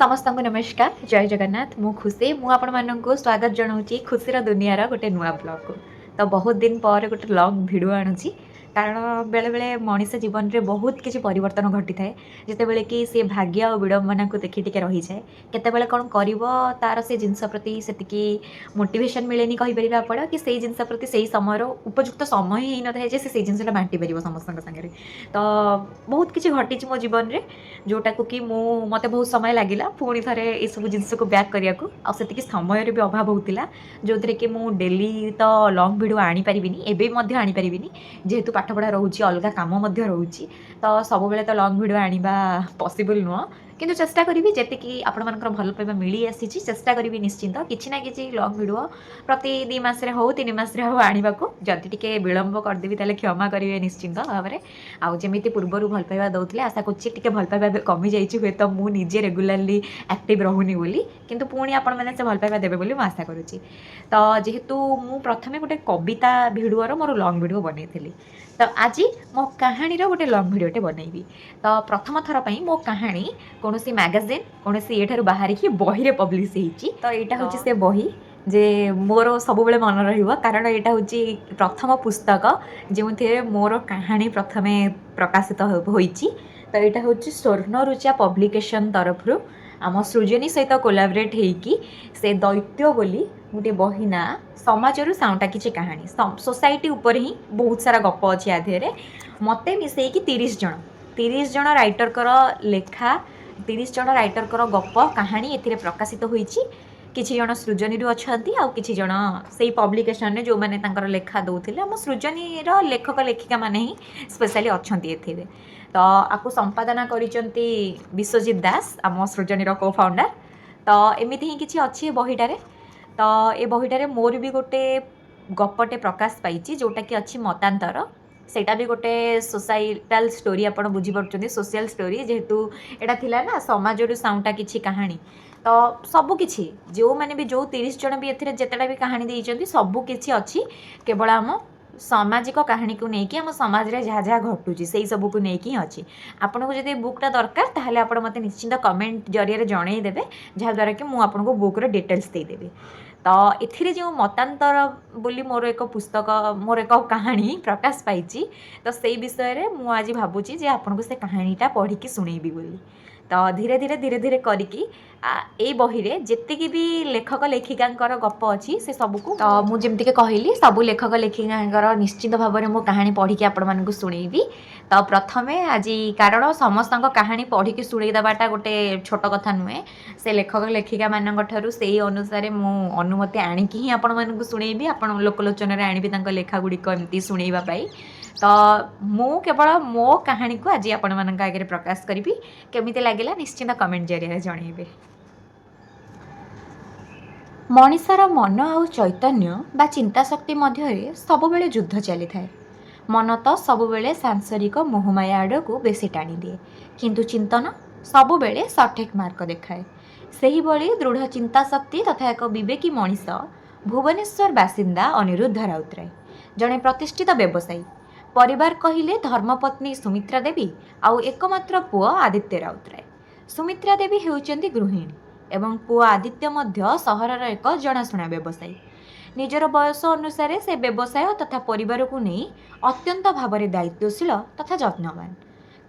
समस्त को नमस्कार जय जगन्नाथ मु खुशी मु आपण मानक स्वागत जनाऊँगी खुशीर दुनियार गोटे नुआ ब्लॉग को। तो बहुत दिन पर गोटे लॉग भिडियो आणुची कारण बेले बेले मनीष जीवन में बहुत किसी परिवर्तन घटी थाए जितेबले कि सी भाग्य और विडंबना को देखी टिके रही जाए केतेबेले कौन कर तार से जिनस प्रति से मोटिवेशन मिलेनि कहीपर आपण कि से जिनस प्रति से समय उपयुक्त समय ही न थाए से जिनसा बांटी पार समस्त सागर। तो बहुत किसी घटी मो जीवन में जोटा को कि मत बहुत समय लगिला पुणी थे ये सब जिनस को बैक करने को आती समय भी अभाव होता जो थे कि मुझे डेली तो लॉन्ग वीडियो आनीपारिनी एवं आनीपारि जेहेतु पाठपढ़ा रोचे अलग कम रोचे तो सब बेले तो लॉन्ग वीडियो आनिबा पॉसिबल नुह किंतु चेष्टा करी जी आपण मानकर भल पाइबा मिली आसी चेष्टा करी निश्चिंत किसी ना कि लॉन्ग वीडियो प्रति 2 मास हो 3 मास हो आने को जदि टिके विलंब करदेवी ताले क्षमा करेंगे निश्चिंत भाव में आउ जमी पूर्वर भल पाइबा दौले आशा कर भल पाइबा कमी जाइए हुए तो मुझे निजे रेगुलाली एक्टिव रहूनी बोली किंतु पुणी आपण मैंने से भल पाइबा देवे बोली मैं आशा करुच्ची। तो जेहेतु मु प्रथमे गोटे कविता भिडियोर मोर लॉन्ग वीडियो बनई तो आज मो कहानी गोटे लॉन्ग वीडियोटे बनैबी। तो प्रथम थर पर मो कहानी कौन मैगजीन कौन ये बाहर की बही रे पब्लिश होती। तो यहाँ हूँ से बही जे मोर सब मन रहा कारण यहाँ हूँ प्रथम पुस्तक जो थे मोर कहानी प्रथमे प्रकाशित होती। तो यहाँ हूँ स्वर्णरुचा पब्लिकेशन तरफ आम सृजनी सहित कोलाबरेट होगी से दैत्य बोली गोटे बही ना समाजरू साउंटा किसी कहानी सोसाइटी उपर ही बहुत सारा गप अच्छी आधे मत मिसेकी 30 जन राइटर कर लेखा 30 जन राइटर कर गप कहानी ए प्रकाशित होती। किसी जन सृजनी अच्छा आउ किसी जन से पब्लिकेशन में जो मैंने लेखा दौले आम सृजनी लेखक लेखिका मैंने ही स्पेशली अच्छा एथिरे। तो आपको संपादना करिसेंती विश्वजीत दास आम सृजनी को फाउंडर। तो एमती ही किसी अच्छी बहीटारे। तो ये बहीटारे मोर भी गोटे गपटे प्रकाश पाई जोटा कि अच्छी मतांतर सेटा भी गोटे सोसाइटाल स्टोरी आप बुझीपार सोशल स्टोरी जेहेतु एटा थिला ना समाजरू साउंटा किसी कहानी। तो सबकि जो मैंने भी जो 30 जन भी एथिरे जेतेटा भी कहानी देइचंती सबकि अच्छी केवल आम सामाजिक कहानी को लेकिन आम समाज में जहाँ जहाँ घटुची से सब को लेकिन अच्छी। आपन को जब बुकटा दरकार ताहले आपण मते निश्चिंत कमेंट जरिए जनईदेवे जहाँद्वारा कि मुझे आपको बुक्र डिटेल्स देदेवी। तो एथिरे जो मतांतर बोली मोर एक पुस्तक मोर एक कहानी प्रकाश पाई तो से विषय में मुझे आज भावुची जे आपको से कहानीटा पढ़ी शुणेबी बोली। तो धीरे धीरे करके ए बही रे जेतिकी भी लेखक लेखिका गप अच्छी से सबको तो मुझे कहली सबू लेखक लेखिका निश्चित भाव में मो कहानी पढ़ी आपण मानक शुणेबी। तो प्रथमे आज कारण समस्त कहानी पढ़ी शुणेदेवाटा गोटे छोट कथा नुहे से लेखक लेखिका मान से अनुसार मु अनुमति आणिकी ही आपण मानक शुणेबी आपण लोकलोचन आनी लेखा गुड़िक एमती शुणेबाई। तो मु केवल मो कहानी को आज आपण मान आगे प्रकाश करी केमिति लगिला निश्चिंत कमेंट जरिए जनइबे। मनीषर मन आउ चैतन्य बा चिंता शक्ति मध्य सब बेले युद्ध चली थाए। मन तो सब बेले सांसारिक मोहमाया आड़ को बेसी टाणी दिए किंतु चिंतन सब बेले सठिक मार्ग देखाए। सही भली दृढ़ चिंता शक्ति तथा एक विवेकी मनीष भुवनेश्वर बासिंदा अनिरुद्ध राउतराय जड़े प्रतिष्ठित व्यवसायी परिवार कहिले धर्मपत्नी सुमित्रा देवी आउ एकमात्र पुओ आदित्य राउतराय। सुमित्रा देवी हेउचंदी गृहिणी एवं पुओ आदित्य मध्य सहरर एक जनाशुना व्यवसायी। निजर बयस अनुसार से व्यवसाय तथा परिवार को नहीं अत्यंत भाव में दायित्वशील तथा जत्नवान।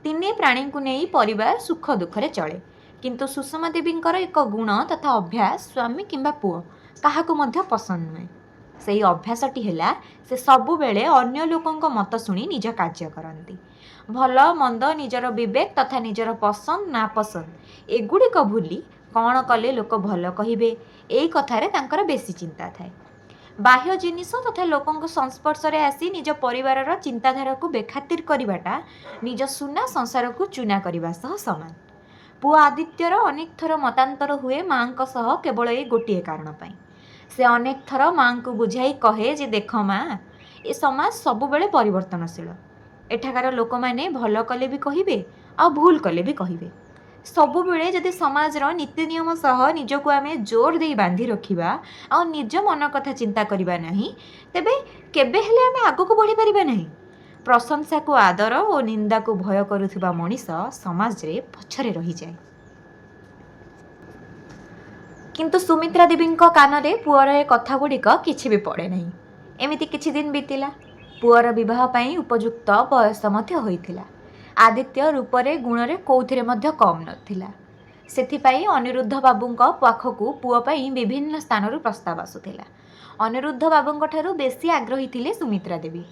तीन प्राणी को नहीं परिवार सुख दुखरे चले किंतु सुषमा देवी एक गुण तथा अभ्यास स्वामी किंबा पुओ काहाकू मध्य पसंद नुहे। से अभ्यासटी है से सबु बेले अन्य लोकों मत शुणी निज कार्य करती। भल मंद निजर विवेक तथा निजर पसंद नापसंद एगुड़िक भूली कौन कले लोक भल कहे यही कथार तांकर बेसी चिंता थाए। बाह्य जिनिस तथा लोकों संस्पर्श में आसी निज परिवार चिंताधारा को बेखातिर करवाटा निज सुना संसार को चुना करने सह सामान। पुओ आदित्यर अनेक थर मतांतर हुए माँ केवल ये गोटे कारण पाई। से अनेक थर माँ को बुझाई कहे जे देख माँ ए समाज सब बेले परिवर्तनशील एठाकार लोक मैंने भल कले भी कहे आ भूल कले भी कहे सबु बेले जदि समाजर नीति नियम सह निजको आमे जोर दे बांधी रखिबा आ निज मन कथा चिंता करिबा नहीं तेबे केबे हेले आमे आगो को बढ़ी परिबा नहीं। प्रशंसा को आदर और निंदा को भय करुथिबा मनीष समाज रे पछरे रही जाए। କିନ୍ତୁ ସୁମିତ୍ରା ଦେବୀଙ୍କ କାନରେ ପୁଅର ଏ କଥାଗୁଡ଼ିକ କିଛି ବି ପଡ଼େ ନାହିଁ। ଏମିତି କିଛି ଦିନ ବିତିଲା। ପୁଅର ବିବାହ ପାଇଁ ଉପଯୁକ୍ତ ବୟସ ମଧ୍ୟ ହୋଇଥିଲା। ଆଦିତ୍ୟ ରୂପରେ ଗୁଣରେ କୋଉଥିରେ ମଧ୍ୟ କମ୍ ନଥିଲା। ସେଥିପାଇଁ ଅନିରୁଦ୍ଧ ବାବୁଙ୍କ ପାଖକୁ ପୁଅ ପାଇଁ ବିଭିନ୍ନ ସ୍ଥାନରୁ ପ୍ରସ୍ତାବ ଆସୁଥିଲା। ଅନିରୁଦ୍ଧ ବାବୁଙ୍କଠାରୁ ବେଶୀ ଆଗ୍ରହୀ ଥିଲେ ସୁମିତ୍ରା ଦେବୀ।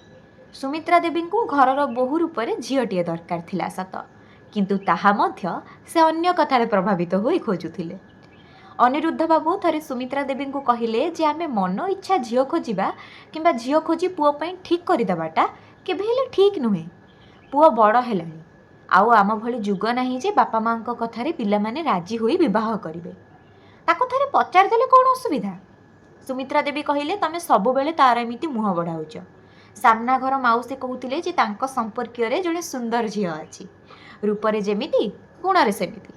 ସୁମିତ୍ରା ଦେବୀଙ୍କୁ ଘରର ବୋହୂ ରୂପରେ ଝିଅଟିଏ ଦରକାର ଥିଲା ସତ, କିନ୍ତୁ ତାହା ମଧ୍ୟ ସେ ଅନ୍ୟ କଥାରେ ପ୍ରଭାବିତ ହୋଇ ଖୋଜୁଥିଲେ। ଅନିରୁଦ୍ଧ ବାବୁ ଥରେ ସୁମିତ୍ରା ଦେବୀଙ୍କୁ କହିଲେ ଯେ ଆମେ ମନ ଇଚ୍ଛା ଝିଅ ଖୋଜିବା କିମ୍ବା ଝିଅ ଖୋଜି ପୁଅ ପାଇଁ ଠିକ୍ କରିଦେବାଟା କେବେ ହେଲେ ଠିକ୍ ନୁହେଁ। ପୁଅ ବଡ଼ ହେଲାଣି, ଆଉ ଆମ ଭଳି ଯୁଗ ନାହିଁ ଯେ ବାପା ମାଆଙ୍କ କଥାରେ ପିଲାମାନେ ରାଜି ହୋଇ ବିବାହ କରିବେ। ତାକୁ ଥରେ ପଚାରିଦେଲେ କ'ଣ ଅସୁବିଧା? ସୁମିତ୍ରା ଦେବୀ କହିଲେ, ତମେ ସବୁବେଳେ ତାର ଏମିତି ମୁହଁ ବଢ଼ାଉଛ। ସାମ୍ନା ଘର ମାଉସୀ କହୁଥିଲେ ଯେ ତାଙ୍କ ସମ୍ପର୍କୀୟରେ ଜଣେ ସୁନ୍ଦର ଝିଅ ଅଛି, ରୂପରେ ଯେମିତି ଗୁଣରେ ସେମିତି,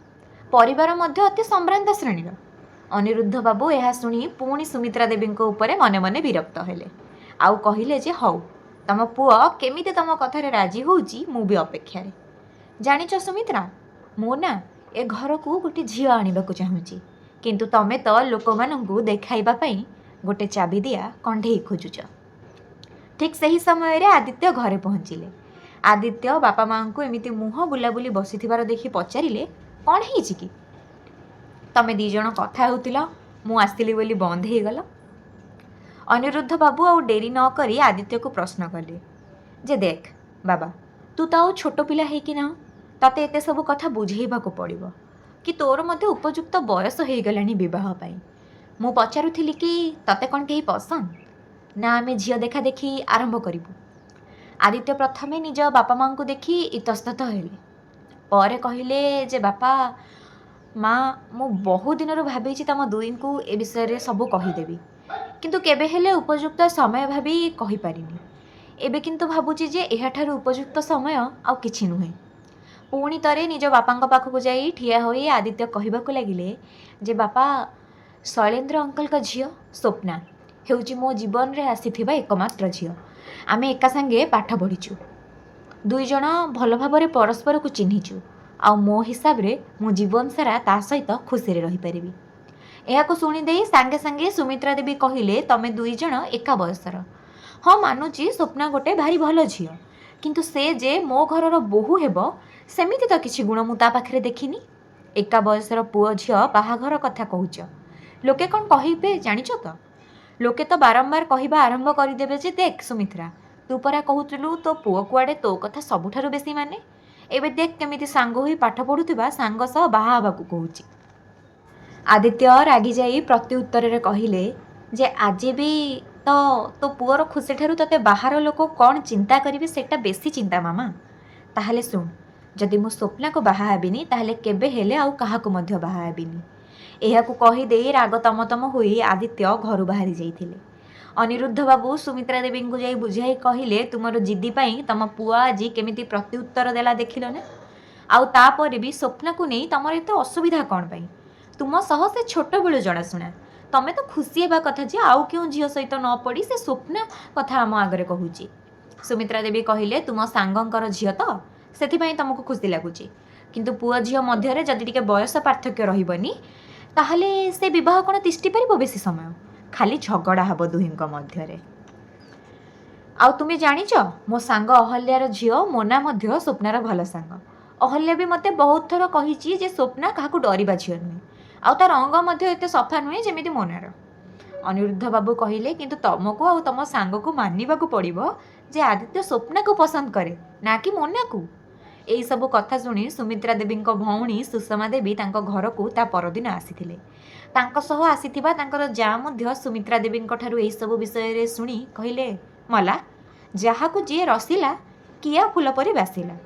ପରିବାର ମଧ୍ୟ ଅତି ସମ୍ଭ୍ରାନ୍ତ ଶ୍ରେଣୀର। ଅନିରୁଦ୍ଧ ବାବୁ ଏହା ଶୁଣି ପୁଣି ସୁମିତ୍ରା ଦେବୀଙ୍କ ଉପରେ ମନେ ମନେ ବିରକ୍ତ ହେଲେ, ଆଉ କହିଲେ ଯେ ହଉ, ତମ ପୁଅ କେମିତି ତମ କଥାରେ ରାଜି ହେଉଛି ମୁଁ ବି ଅପେକ୍ଷାରେ। ଜାଣିଛ ସୁମିତ୍ରା, ମୁଁ ନା ଏ ଘରକୁ ଗୋଟେ ଝିଅ ଆଣିବାକୁ ଚାହୁଁଛି, କିନ୍ତୁ ତମେ ତ ଲୋକମାନଙ୍କୁ ଦେଖାଇବା ପାଇଁ ଗୋଟେ ଚାବିଦିଆ କଣ୍ଢେଇ ଖୋଜୁଛ। ଠିକ୍ ସେହି ସମୟରେ ଆଦିତ୍ୟ ଘରେ ପହଞ୍ଚିଲେ। ଆଦିତ୍ୟ ବାପା ମାଆଙ୍କୁ ଏମିତି ମୁହଁ ବୁଲାବୁଲି ବସିଥିବାର ଦେଖି ପଚାରିଲେ, କ'ଣ ହେଇଛି କି? ତମେ ଦୁଇ ଜଣ କଥା ହେଉଥିଲ, ମୁଁ ଆସିଲି ବୋଲି ବନ୍ଦ ହେଇଗଲ। ଅନିରୁଦ୍ଧ ବାବୁ ଆଉ ଡେରି ନ କରି ଆଦିତ୍ୟକୁ ପ୍ରଶ୍ନ କଲେ ଯେ ଦେଖ ବାବା, ତୁ ତ ଆଉ ଛୋଟ ପିଲା ହେଇକି ନାହୁଁ, ତତେ ଏତେ ସବୁ କଥା ବୁଝେଇବାକୁ ପଡ଼ିବ କି ତୋର ମଧ୍ୟ ଉପଯୁକ୍ତ ବୟସ ହେଇଗଲାଣି ବିବାହ ପାଇଁ। ମୁଁ ପଚାରୁଥିଲି କି ତତେ କ'ଣ କେହି ପସନ୍ଦ, ନା ଆମେ ଝିଅ ଦେଖା ଦେଖି ଆରମ୍ଭ କରିବୁ? ଆଦିତ୍ୟ ପ୍ରଥମେ ନିଜ ବାପା ମାଆଙ୍କୁ ଦେଖି ଇତସ୍ତତ ହେଲେ, ପରେ କହିଲେ ଯେ ବାପା ମା, ମୁଁ ବହୁ ଦିନରୁ ଭାବିଛି ତମ ଦୁଇଙ୍କୁ ଏ ବିଷୟରେ ସବୁ କହିଦେବି, କିନ୍ତୁ କେବେ ହେଲେ ଉପଯୁକ୍ତ ସମୟ ଭାବି କହିପାରିନି। ଏବେ କିନ୍ତୁ ଭାବୁଛି ଯେ ଏହାଠାରୁ ଉପଯୁକ୍ତ ସମୟ ଆଉ କିଛି ନୁହେଁ। ପୁଣି ଥରେ ନିଜ ବାପାଙ୍କ ପାଖକୁ ଯାଇ ଠିଆ ହୋଇ ଆଦିତ୍ୟ କହିବାକୁ ଲାଗିଲେ ଯେ ବାପା, ଶୈଳେନ୍ଦ୍ର ଅଙ୍କଲଙ୍କ ଝିଅ ସ୍ୱପ୍ନା ହେଉଛି ମୋ ଜୀବନରେ ଆସିଥିବା ଏକମାତ୍ର ଝିଅ। ଆମେ ଏକା ସାଙ୍ଗେ ପାଠ ପଢ଼ିଛୁ, ଦୁଇ ଜଣ ଭଲ ଭାବରେ ପରସ୍ପରକୁ ଚିହ୍ନିଛୁ, ଆଉ ମୋ ହିସାବରେ ମୁଁ ଜୀବନ ସାରା ତା ସହିତ ଖୁସିରେ ରହିପାରିବି। ଏହାକୁ ଶୁଣିଦେଇ ସାଙ୍ଗେ ସାଙ୍ଗେ ସୁମିତ୍ରା ଦେବୀ କହିଲେ, ତମେ ଦୁଇ ଜଣ ଏକା ବୟସର। ହଁ ମାନୁଛି ସ୍ୱପ୍ନା ଗୋଟେ ଭାରି ଭଲ ଝିଅ, କିନ୍ତୁ ସେ ଯେ ମୋ ଘରର ବୋହୂ ହେବ ସେମିତି ତ କିଛି ଗୁଣ ମୁଁ ତା ପାଖରେ ଦେଖିନି। ଏକା ବୟସର ପୁଅ ଝିଅ ବାହାଘର କଥା କହୁଛ, ଲୋକେ କ'ଣ କହିବେ ଜାଣିଛ ତ? ଲୋକେ ତ ବାରମ୍ବାର କହିବା ଆରମ୍ଭ କରିଦେବେ ଯେ ଦେଖ ସୁମିତ୍ରା, ତୁ ପରା କହୁଥିଲୁ ତୋ ପୁଅ କୁଆଡ଼େ ତୋ କଥା ସବୁଠାରୁ ବେଶୀ ମାନେ, ଏବେ ଦେଖ କେମିତି ସାଙ୍ଗ ହୋଇ ପାଠ ପଢ଼ୁଥିବା ସାଙ୍ଗ ସହ ବାହା ହେବାକୁ କହୁଛି। ଆଦିତ୍ୟ ରାଗିଯାଇ ପ୍ରତି ଉତ୍ତରରେ କହିଲେ ଯେ ଆଜି ବି ତ ତୋ ପୁଅର ଖୁସିଠାରୁ ତତେ ବାହାର ଲୋକ କ'ଣ ଚିନ୍ତା କରିବେ ସେଟା ବେଶୀ ଚିନ୍ତା ମାମା। ତାହେଲେ ଶୁଣ, ଯଦି ମୁଁ ସ୍ୱପ୍ନାକୁ ବାହା ହେବିନି ତାହେଲେ କେବେ ହେଲେ ଆଉ କାହାକୁ ମଧ୍ୟ ବାହା ହେବିନି। ଏହାକୁ କହିଦେଇ ରାଗ ତମତମ ହୋଇ ଆଦିତ୍ୟ ଘରୁ ବାହାରି ଯାଇଥିଲେ। ଅନିରୁଦ୍ଧ ବାବୁ ସୁମିତ୍ରା ଦେବୀଙ୍କୁ ଯାଇ ବୁଝାଇ କହିଲେ, ତୁମର ଜିଦି ପାଇଁ ତମ ପୁଅ ଆଜି କେମିତି ପ୍ରତି ଉତ୍ତର ଦେଲା ଦେଖିଲ ନା? ଆଉ ତାପରେ ବି ସ୍ୱପ୍ନାକୁ ନେଇ ତମର ଏତେ ଅସୁବିଧା କ'ଣ ପାଇଁ? ତୁମ ସହ ସେ ଛୋଟବେଳୁ ଜଣାଶୁଣା। ତମେ ତ ଖୁସି ହେବା କଥା ଯେ ଆଉ କେଉଁ ଝିଅ ସହିତ ନ ପଡ଼ି ସେ ସ୍ୱପ୍ନା କଥା ଆମ ଆଗରେ କହୁଛି। ସୁମିତ୍ରା ଦେବୀ କହିଲେ, ତୁମ ସାଙ୍ଗଙ୍କର ଝିଅ ତ ସେଥିପାଇଁ ତମକୁ ଖୁସି ଲାଗୁଛି, କିନ୍ତୁ ପୁଅ ଝିଅ ମଧ୍ୟରେ ଯଦି ଟିକେ ବୟସ ପାର୍ଥକ୍ୟ ରହିବନି ତାହେଲେ ସେ ବିବାହ କ'ଣ ତିଷ୍ଠି ପାରିବ ବେଶୀ ସମୟ? ଖାଲି ଝଗଡ଼ା ହେବ ଦୁହିଁଙ୍କ ମଧ୍ୟରେ। ଆଉ ତୁମେ ଜାଣିଛ, ମୋ ସାଙ୍ଗ ଅହଲ୍ୟାର ଝିଅ ମୋନା ମଧ୍ୟ ସ୍ୱପ୍ନାର ଭଲ ସାଙ୍ଗ। ଅହଲ୍ୟା ବି ମୋତେ ବହୁତ ଥର କହିଛି ଯେ ସ୍ୱପ୍ନା କାହାକୁ ଡରିବା ଝିଅ ନୁହେଁ, ଆଉ ତା ରଙ୍ଗ ମଧ୍ୟ ଏତେ ସଫା ନୁହେଁ ଯେମିତି ମୋନାର। ଅନିରୁଦ୍ଧ ବାବୁ କହିଲେ, କିନ୍ତୁ ତମକୁ ଆଉ ତମ ସାଙ୍ଗକୁ ମାନିବାକୁ ପଡ଼ିବ ଯେ ଆଦିତ୍ୟ ସ୍ୱପ୍ନାକୁ ପସନ୍ଦ କରେ, ନା କି ମୋନାକୁ। ଏହିସବୁ କଥା ଶୁଣି ସୁମିତ୍ରା ଦେବୀଙ୍କ ଭଉଣୀ ସୁଷମା ଦେବୀ ତାଙ୍କ ଘରକୁ ତା ପରଦିନ ଆସିଥିଲେ। ତାଙ୍କ ସହ ଆସିଥିବା ତାଙ୍କର ଯାଆ ମଧ୍ୟ ସୁମିତ୍ରା ଦେବୀଙ୍କ ଠାରୁ ଏହିସବୁ ବିଷୟରେ ଶୁଣି କହିଲେ, ମଲା, ଯାହାକୁ ଯିଏ ରସିଲା କିଆ ଫୁଲ ପରି ବାସିଲା।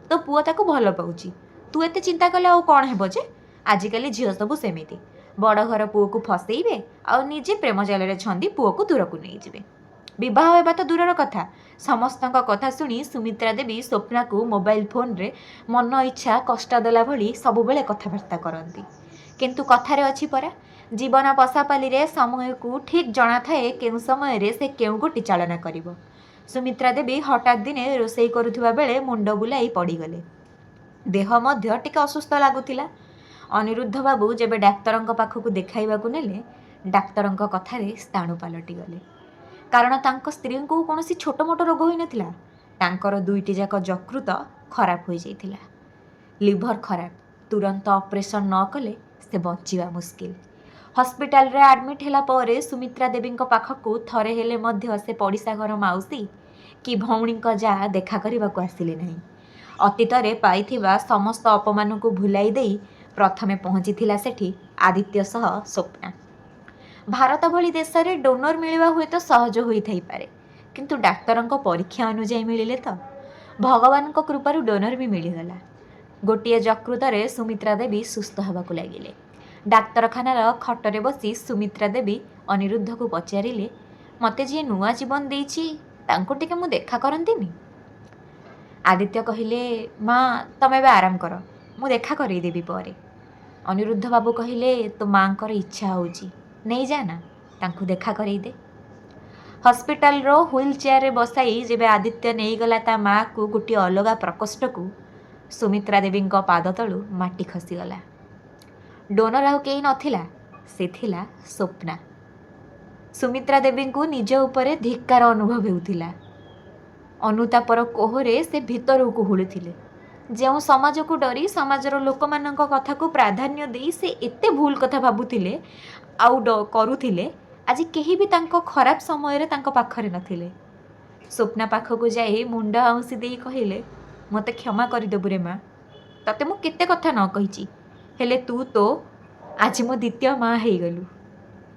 ତୋ ପୁଅ ତାକୁ ଭଲ ପାଉଛି, ତୁ ଏତେ ଚିନ୍ତା କଲେ ଆଉ କ'ଣ ହେବ ଯେ? ଆଜିକାଲି ଝିଅ ସବୁ ସେମିତି, ବଡ଼ ଘର ପୁଅକୁ ଫସେଇବେ ଆଉ ନିଜେ ପ୍ରେମ ଜାଲରେ ଛନ୍ଦି ପୁଅକୁ ଦୂରକୁ ନେଇଯିବେ। ବିବାହ ହେବା ତ ଦୂରର କଥା, ସମସ୍ତଙ୍କ କଥା ଶୁଣି ସୁମିତ୍ରା ଦେବୀ ସ୍ୱପ୍ନାକୁ ମୋବାଇଲ ଫୋନ୍ରେ ମନ ଇଚ୍ଛା କଷ୍ଟ ଦେଲା ଭଳି ସବୁବେଳେ କଥାବାର୍ତ୍ତା କରନ୍ତି। କିନ୍ତୁ କଥାରେ ଅଛି ପରା, ଜୀବନ ପଶାପାଲିରେ ସମୟକୁ ଠିକ୍ ଜଣାଥାଏ କେଉଁ ସମୟରେ ସେ କେଉଁ ଗୋଟି ଚାଳନା କରିବ। ସୁମିତ୍ରା ଦେବୀ ହଠାତ୍ ଦିନେ ରୋଷେଇ କରୁଥିବା ବେଳେ ମୁଣ୍ଡ ବୁଲାଇ ପଡ଼ିଗଲେ। ଦେହ ମଧ୍ୟ ଟିକେ ଅସୁସ୍ଥ ଲାଗୁଥିଲା। अनिरुद्ध बाबू जेबे डाक्तरंक पाखକୁ ଦେଖାଇବାକୁ ନେଲେ डाक्तरंक कथारे ସ୍ଥାଣୁ ପାଲଟି ଗଲେ। କାରଣ ତାଙ୍କ ସ୍ତ୍ରୀଙ୍କୁ କୌଣସି ଛୋଟ ମୋଟ ରୋଗ ହୋଇନଥିଲା। ତାଙ୍କର ଦୁଇଟି ଯାକ ଯକୃତ ଖରାପ ହୋଇଯାଇଥିଲା। लिभर खराब, तुरंत ऑपरेशन न कले से बचिबा मुस्किल। हॉस्पिटल रे एडमिट होला परे सुमित्रा देवी पाखକୁ थरे हेले मध्य से पड़िशा घर माउसी कि भौणी जा देखा करने को आसिले नहीं। अतीतरे पाइथिबा समस्त अपमान को भुलाई देई प्रथमे पहुँची सेठी आदित्य सह स्वप्ना। भारत भली देश में डोनर मिलवा हुए तो सहज होई थाई पारे, किंतु डाक्तरंक परीक्षा अनुजाई मिलिले तो भगवान को कृपारु डोनर भी मिलगला। गोटे यकृतरे सुमित्रा देवी सुस्थ होगाकू लगिले। डाक्तरखानार खटरे बसी सुमित्रा देवी अनिरुद्ध को पचारिले, मते जी नुआ जीवन देइछि तांको टिके मु देखा करंतिनी। आदित्य कहिले, माँ तमे बे आराम कर, मु देखा करई देबी परे। अनिरुद्ध बाबू कहिले, तो माँकर इच्छा होउछि नहीं जाना तांको देखा करई दे। हॉस्पिटल रो व्हील चेयर रे बसाई जेबे आदित्य नहीं गला ता माँ को गोटे अलगा प्रकोष्ठ को सुमित्रा देवी पाद तलू माटी खसीगला। डोनर आउ कई नथिला, से थिला स्वप्ना। सुमित्रा देवी को निज उपरे धिक्कार अनुभव हेउथिला। अनुतापर कोहरे से भीतर को हुलुथिले। जो समाज को डरी समाजर लोक मानक कथा को प्राधान्य दे से एते भूल कथा भाबुथिले आउ करुथिले, आज केही भी तांको खराब समय रे तांको पाखरे नथिले। स्वप्ना पाखको जाई मुंडा आउसी देई कहिले, मते क्षमा करदेबु रे माँ, तते मु केते कथा न कहिची, हेले तू तो आज मो द्वितीय माँ हो गलु।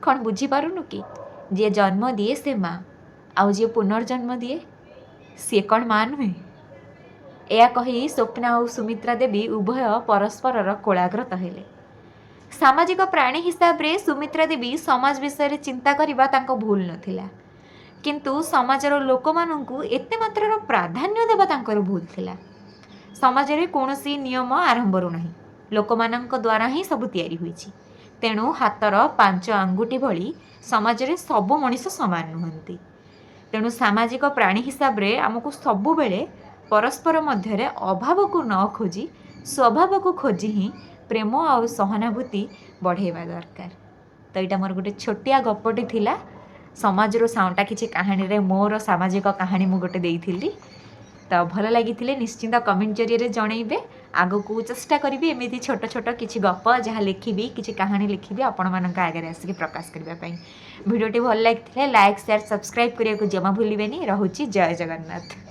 कौन बुझी पारुनु कि जे जन्म दिए से माँ, आउ जे पुनर्जन्म दिए सी कौन माँ नुहे। या कही स्वप्ना और सुमित्रा देवी उभय परस्पर कोलाग्रत हेले। सामाजिक प्राणी हिसाब रे सुमित्रा देवी समाज विषय रे चिंता करिबा तांको भूल नथिला, किंतु समाजर लोक माननकु एते मात्रार प्राधान्य देबा तांकर भूल थिला। समाज रे कोनोसी नियम आरंभरू नाही, लोक माननक द्वारा ही सब तयारी होईछि। तेणु हातर 5 आंगुठी भली समाज रे सब मनीष समान नुहंती। तेणु सामाजिक प्राणी हिसाब रे आमको सबु बेले परस्पर मध्यरे अभाव को न खोजी स्वभाव को खोजी ही प्रेम और सहानुभूति बढ़ेवा दरकार। तो यहाँ मोर गोटे छोटिया गपटे थिला समाज रो साउंटा किछि कहानी रे मोर सामाजिक कहानी मु गोटे देइथिली। तो भल लगी निश्चिंत कमेंट जरिए जनइबे। आगो को चेष्टा करी एमती छोट छोट किसी गप जहाँ लिखी किसी कहानी लिखी आपण मान आगे आसिक प्रकाश करने। भिडियोटी भल लगी लाइक शेयर सब्सक्राइब करने को जमा भूलें। रोची जय जगन्नाथ।